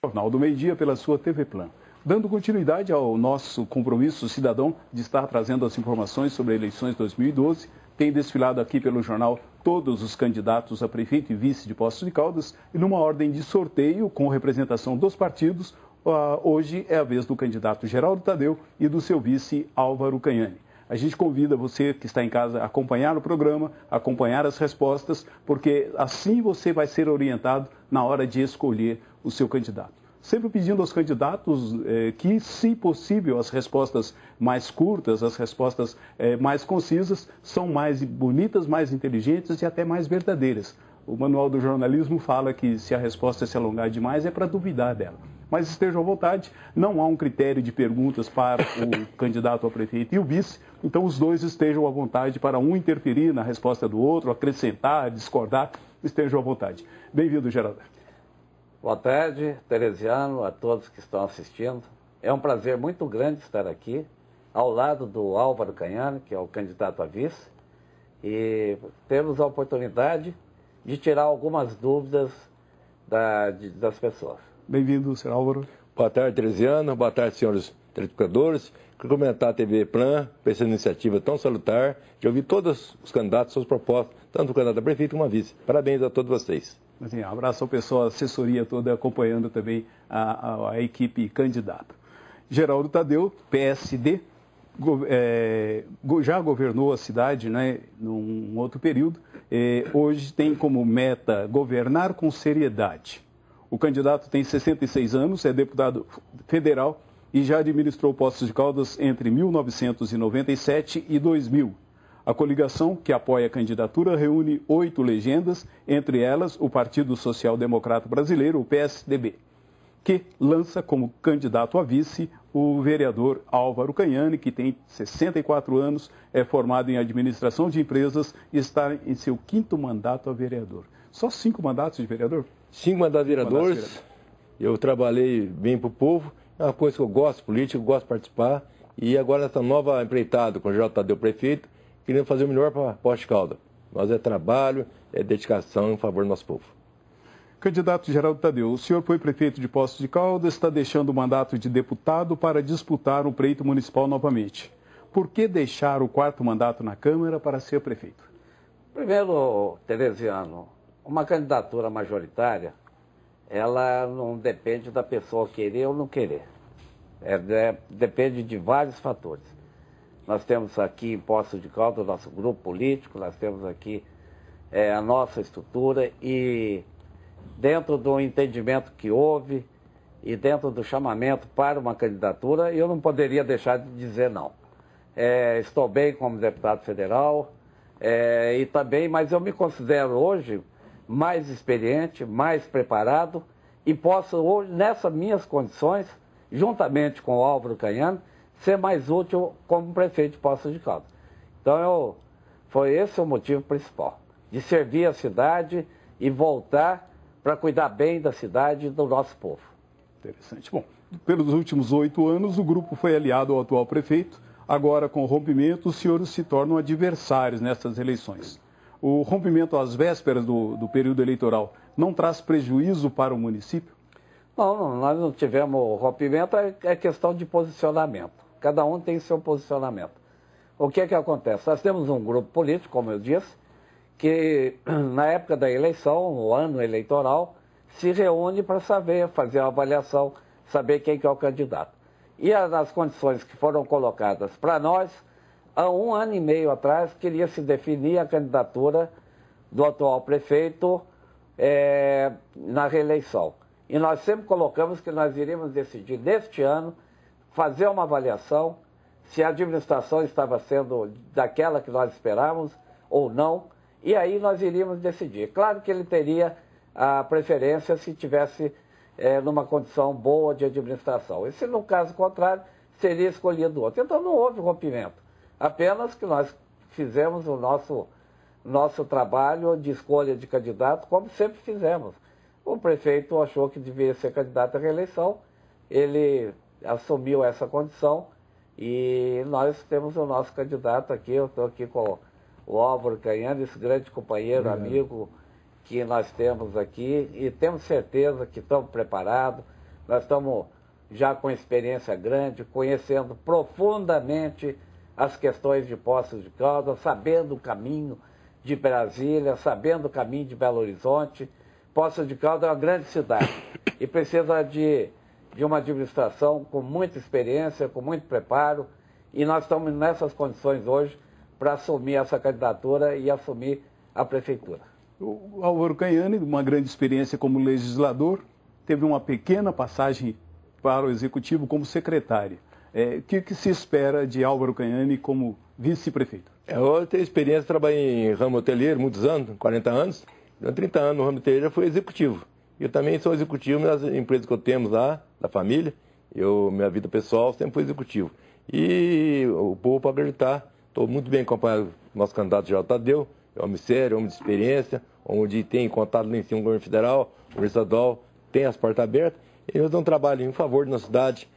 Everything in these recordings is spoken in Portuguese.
Jornal do Meio-Dia pela sua TV Plan. Dando continuidade ao nosso compromisso cidadão de estar trazendo as informações sobre as eleições 2012, tem desfilado aqui pelo jornal todos os candidatos a prefeito e vice de Poços de Caldas e numa ordem de sorteio com representação dos partidos, hoje é a vez do candidato Geraldo Tadeu e do seu vice Álvaro Canhani. A gente convida você que está em casa a acompanhar o programa, acompanhar as respostas, porque assim você vai ser orientado na hora de escolher o seu candidato. Sempre pedindo aos candidatos que, se possível, as respostas mais curtas, as respostas mais concisas, são mais bonitas, mais inteligentes e até mais verdadeiras. O Manual do Jornalismo fala que se a resposta se alongar demais é para duvidar dela. Mas estejam à vontade, não há um critério de perguntas para o candidato a prefeito e o vice, então os dois estejam à vontade para um interferir na resposta do outro, acrescentar, discordar, estejam à vontade. Bem-vindo, Geraldo. Boa tarde, Teresiano, a todos que estão assistindo. É um prazer muito grande estar aqui, ao lado do Álvaro Canhani, que é o candidato a vice, e temos a oportunidade de tirar algumas dúvidas das pessoas. Bem-vindo, senhor Álvaro. Boa tarde, Teresiano. Boa tarde, senhores telespectadores. Quero comentar a TV Plan por essa iniciativa tão salutar de ouvir todos os candidatos, suas propostas, tanto o candidato a prefeito como a vice. Parabéns a todos vocês. Assim, abraço ao pessoal, a assessoria toda acompanhando também a equipe candidata. Geraldo Tadeu, PSD, já governou a cidade, né, num outro período. Hoje tem como meta governar com seriedade. O candidato tem 66 anos, é deputado federal e já administrou Poços de Caldas entre 1997 e 2000. A coligação que apoia a candidatura reúne 8 legendas, entre elas o Partido Social Democrata Brasileiro, o PSDB, que lança como candidato a vice o vereador Álvaro Canhani, que tem 64 anos, é formado em administração de empresas e está em seu 5º mandato a vereador. Só 5 mandatos de vereador? 5 mandatos de vereadores. Eu trabalhei bem para o povo, é uma coisa que eu gosto, política, eu gosto de participar. E agora nessa nova empreitada com o Geraldo Tadeu prefeito, querendo fazer o melhor para Poços de Caldas. Nós é trabalho, é dedicação em favor do nosso povo. Candidato Geraldo Tadeu, o senhor foi prefeito de Poços de Caldas, está deixando o mandato de deputado para disputar um pleito municipal novamente. Por que deixar o 4º mandato na Câmara para ser prefeito? Primeiro, Teresiano, uma candidatura majoritária, ela não depende da pessoa querer ou não querer. Depende de vários fatores. Nós temos aqui em Poços de Caldas o nosso grupo político, nós temos aqui a nossa estrutura e dentro do entendimento que houve e dentro do chamamento para uma candidatura, eu não poderia deixar de dizer não. Estou bem como deputado federal e também, mas eu me considero hoje mais experiente, mais preparado e posso hoje, nessas minhas condições, juntamente com o Álvaro Canhani, ser mais útil como prefeito de Poços de Caldas. Então, foi esse o motivo principal, de servir a cidade e voltar para cuidar bem da cidade e do nosso povo. Interessante. Bom, pelos últimos 8 anos, o grupo foi aliado ao atual prefeito. Agora, com o rompimento, os senhores se tornam adversários nessas eleições. O rompimento às vésperas do período eleitoral não traz prejuízo para o município? Não, nós não tivemos rompimento, é questão de posicionamento. Cada um tem seu posicionamento. O que acontece? Nós temos um grupo político, como eu disse, que na época da eleição, no ano eleitoral, se reúne para saber, fazer uma avaliação, saber quem que é o candidato. E as condições que foram colocadas para nós, há 1 ano e meio atrás, queria se definir a candidatura do atual prefeito na reeleição. E nós sempre colocamos que nós iríamos decidir neste ano, fazer uma avaliação, se a administração estava sendo daquela que nós esperávamos ou não, e aí nós iríamos decidir. Claro que ele teria a preferência se tivesse numa condição boa de administração. E se no caso contrário, seria escolhido outro. Então não houve rompimento. Apenas que nós fizemos o nosso trabalho de escolha de candidato, como sempre fizemos. O prefeito achou que devia ser candidato à reeleição, ele assumiu essa condição e nós temos o nosso candidato aqui. Eu estou aqui com o Álvaro Canhani, esse grande companheiro, amigo, que nós temos aqui e temos certeza que estamos preparados, nós estamos já com experiência grande, conhecendo profundamente as questões de Poços de Caldas, sabendo o caminho de Brasília, sabendo o caminho de Belo Horizonte. Poços de Caldas é uma grande cidade e precisa de uma administração com muita experiência, com muito preparo, e nós estamos nessas condições hoje para assumir essa candidatura e assumir a prefeitura. O Álvaro Canhani, uma grande experiência como legislador, teve uma pequena passagem para o Executivo como secretária. O que se espera de Álvaro Canhani como vice-prefeito? Eu tenho experiência, trabalhei em ramo hoteleiro muitos anos, 40 anos. Durante 30 anos no ramo hoteleiro eu fui executivo. Eu também sou executivo nas empresas que eu temos lá, da família. Minha vida pessoal sempre foi executivo. E o povo pode acreditar, estou muito bem acompanhado do nosso candidato Geraldo Tadeu, é homem sério, homem de experiência, onde tem contato lá em cima com o governo federal, o governo estadual, tem as portas abertas. E nós damos um trabalho em favor da nossa cidade,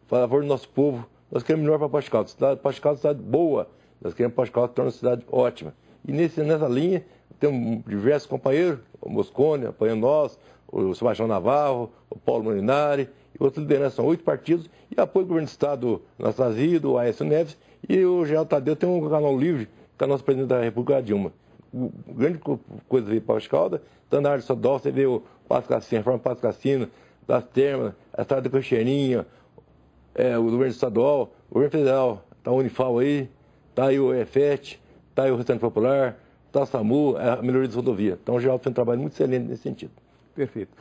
em favor do nosso povo. Nós queremos melhor para Poços de Caldas. Poços de Caldas é uma cidade boa, nós queremos Poços de Caldas tornar uma cidade ótima. E nessa linha, temos diversos companheiros, o Moscone apoiando nós, o Sebastião Navarro, o Paulo Molinari e outras lideranças. São 8 partidos e apoio o governo do Estado, nós trazido, o Aécio Neves, e o Geraldo Tadeu tem um canal livre, que é o nosso presidente da República, a Dilma. A grande coisa veio para Poços de Caldas, tanto na área estadual, você vê o Passo Cassino, a reforma Passo Cassino, das termas, a estrada da Cocheirinha, o governo estadual, o governo federal, está o Unifal aí, está aí o EFET, está aí o Restante Popular, está a SAMU, a melhoria das rodovias. Então o Geraldo fez um trabalho muito excelente nesse sentido. Perfeito.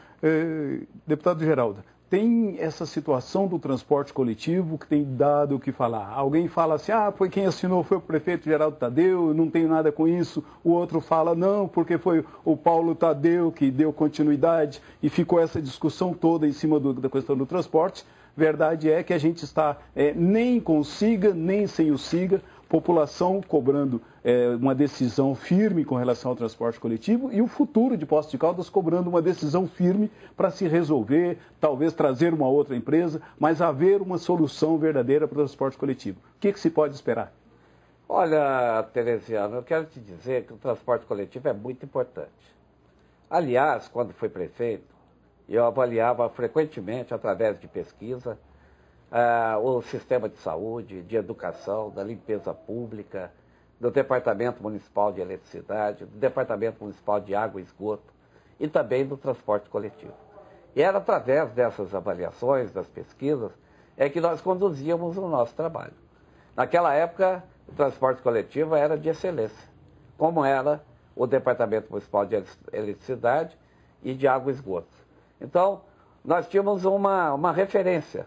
Deputado Geraldo, tem essa situação do transporte coletivo que tem dado o que falar. Alguém fala assim, foi quem assinou foi o prefeito Geraldo Tadeu, eu não tenho nada com isso. O outro fala, não, porque foi o Paulo Tadeu que deu continuidade, e ficou essa discussão toda em cima da questão do transporte. Verdade é que a gente está nem com o siga, nem sem o siga, população cobrando uma decisão firme com relação ao transporte coletivo e o futuro de Poços de Caldas cobrando uma decisão firme para se resolver, talvez trazer uma outra empresa, mas haver uma solução verdadeira para o transporte coletivo. O que se pode esperar? Olha, Teresiano, eu quero te dizer que o transporte coletivo é muito importante. Aliás, quando fui prefeito, eu avaliava frequentemente, através de pesquisa, o sistema de saúde, de educação, da limpeza pública, do Departamento Municipal de Eletricidade, do Departamento Municipal de Água e Esgoto e também do transporte coletivo. E era através dessas avaliações, das pesquisas, que nós conduzíamos o nosso trabalho. Naquela época, o transporte coletivo era de excelência, como era o Departamento Municipal de Eletricidade e de Água e Esgoto. Então, nós tínhamos uma referência.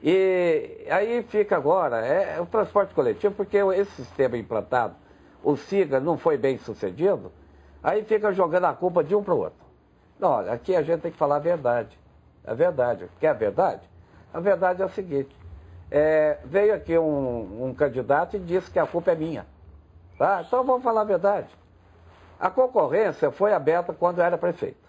E aí fica agora, o transporte coletivo, porque esse sistema implantado, o SIGA, não foi bem sucedido, aí fica jogando a culpa de um para o outro. Não, olha, aqui a gente tem que falar a verdade. É verdade. Quer a verdade? A verdade é o seguinte, veio aqui um candidato e disse que a culpa é minha. Tá? Então vamos falar a verdade. A concorrência foi aberta quando eu era prefeito,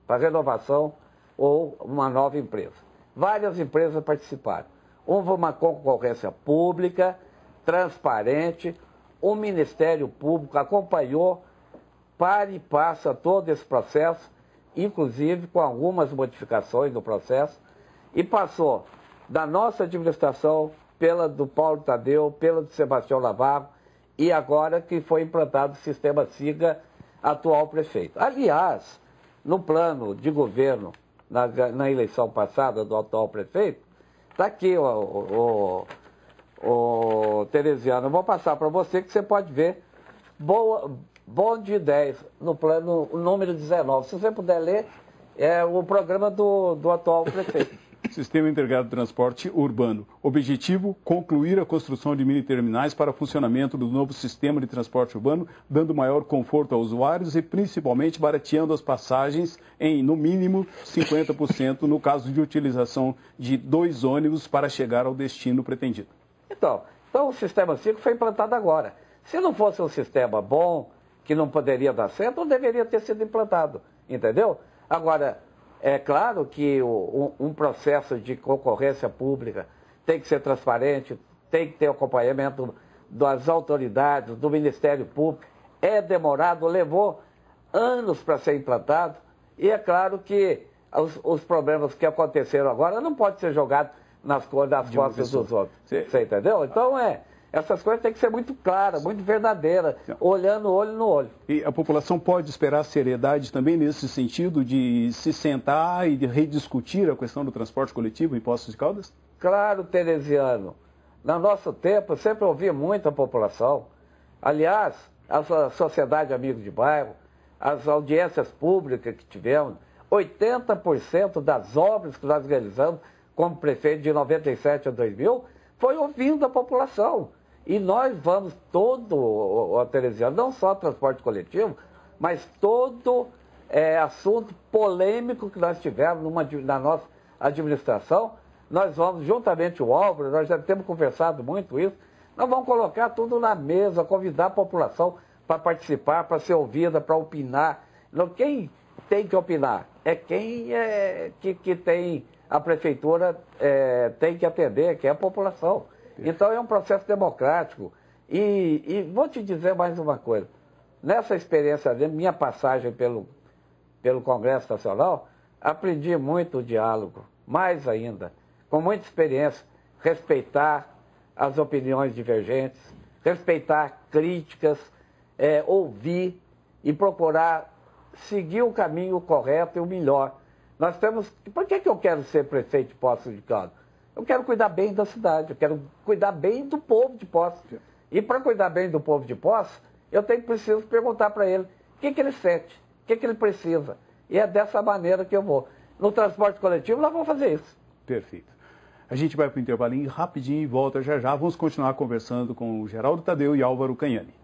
para renovação ou uma nova empresa. Várias empresas participaram. Houve uma concorrência pública, transparente, o Ministério Público acompanhou, para e passa todo esse processo, inclusive com algumas modificações no processo, e passou da nossa administração, pela do Paulo Tadeu, pela do Sebastião Navarro, e agora que foi implantado o sistema SIGA, atual prefeito. Aliás, no plano de governo, na eleição passada do atual prefeito, está aqui o Teresiano, eu vou passar para você que você pode ver, bom de 10, no plano número 19. Se você puder ler, é o programa do atual prefeito. Sistema Integrado de Transporte Urbano. Objetivo, concluir a construção de mini-terminais para funcionamento do novo sistema de transporte urbano, dando maior conforto aos usuários e principalmente barateando as passagens em, no mínimo, 50% no caso de utilização de 2 ônibus para chegar ao destino pretendido. Então o sistema 5 foi implantado agora. Se não fosse um sistema bom, que não poderia dar certo, não deveria ter sido implantado, entendeu? Agora, é claro que um processo de concorrência pública tem que ser transparente, tem que ter acompanhamento das autoridades, do Ministério Público. É demorado, levou anos para ser implantado, e é claro que os problemas que aconteceram agora não podem ser jogados nas costas dos outros. Você entendeu? Então, essas coisas têm que ser muito claras, muito verdadeiras, olhando olho no olho. E a população pode esperar seriedade também nesse sentido de se sentar e de rediscutir a questão do transporte coletivo em Poços de Caldas? Claro, Teresiano. No nosso tempo, eu sempre ouvi muito a população. Aliás, a Sociedade Amigos de Bairro, as audiências públicas que tivemos, 80% das obras que nós realizamos como prefeito de 97 a 2000 foi ouvindo a população. E nós vamos todo, Teresiano, não só transporte coletivo, mas todo assunto polêmico que nós tivemos na nossa administração, nós vamos, juntamente com o Álvaro, nós já temos conversado muito isso, nós vamos colocar tudo na mesa, convidar a população para participar, para ser ouvida, para opinar. Quem tem que opinar? É quem que tem a prefeitura tem que atender, que é a população. Então é um processo democrático. E vou te dizer mais uma coisa. Nessa experiência, minha passagem pelo Congresso Nacional, aprendi muito o diálogo, mais ainda, com muita experiência, respeitar as opiniões divergentes, respeitar críticas, ouvir e procurar seguir o caminho correto e o melhor. Nós temos... Por que eu quero ser prefeito de Poços de Caldas? Eu quero cuidar bem da cidade, eu quero cuidar bem do povo de Poços. E para cuidar bem do povo de Poços, eu preciso perguntar para ele o que ele sente, o que ele precisa. E é dessa maneira que eu vou. No transporte coletivo, nós vamos fazer isso. Perfeito. A gente vai para o intervalinho rapidinho e volta já já. Vamos continuar conversando com o Geraldo Tadeu e Álvaro Canhani.